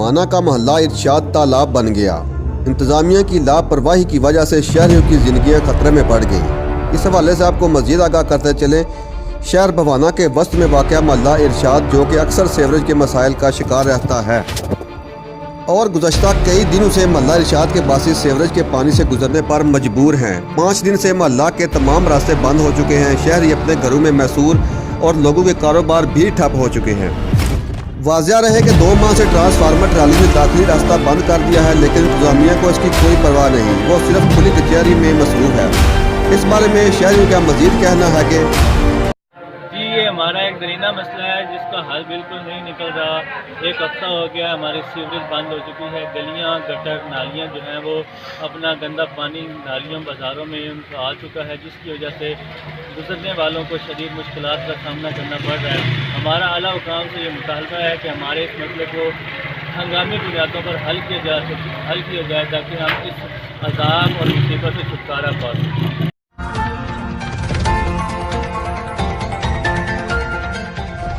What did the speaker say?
بھوانا کا محلہ ارشاد تالاب بن گیا۔ انتظامیہ کی لاپرواہی کی وجہ سے شہریوں کی زندگیاں خطرے میں پڑ گئیں۔ اس حوالے سے آپ کو مزید آگاہ کرتے چلیں، شہر بھوانا کے وسط میں واقع محلہ ارشاد جو کہ اکثر سیوریج کے مسائل کا شکار رہتا ہے اور گزشتہ کئی دنوں سے محلہ ارشاد کے باسی سیوریج کے پانی سے گزرنے پر مجبور ہیں۔ 5 دن سے محلہ کے تمام راستے بند ہو چکے ہیں۔ شہری اپنے گھروں میں محصور اور لوگوں کے کاروبار بھی ٹھپ ہو چکے ہیں۔ واضح رہے کہ 2 ماہ سے ٹرانسفارمر ٹرالی نے داخلی راستہ بند کر دیا ہے، لیکن انتظامیہ کو اس کی کوئی پرواہ نہیں، وہ صرف کھلی کچہری میں مصروف ہے۔ اس بارے میں شہریوں کا مزید کہنا ہے کہ یہ ہمارا ایک درینہ مسئلہ ہے جس کا حل بالکل نہیں نکل رہا۔ 1 ہفتہ ہو گیا ہماری سیوریج بند ہو چکی ہے۔ گلیاں، گٹر، نالیاں جو ہیں وہ اپنا گندا پانی نالیوں بازاروں میں آ چکا ہے، جس کی وجہ سے گزرنے والوں کو شدید مشکلات کا سامنا کرنا پڑ رہا ہے۔ ہمارا اعلیٰ حکام سے یہ مطالبہ ہے کہ ہمارے اس مسئلے کو ہنگامی بنیادوں پر حل کیا جائے تاکہ ہم اس عذاب اور مصیبت سے چھٹکارا پا سکیں۔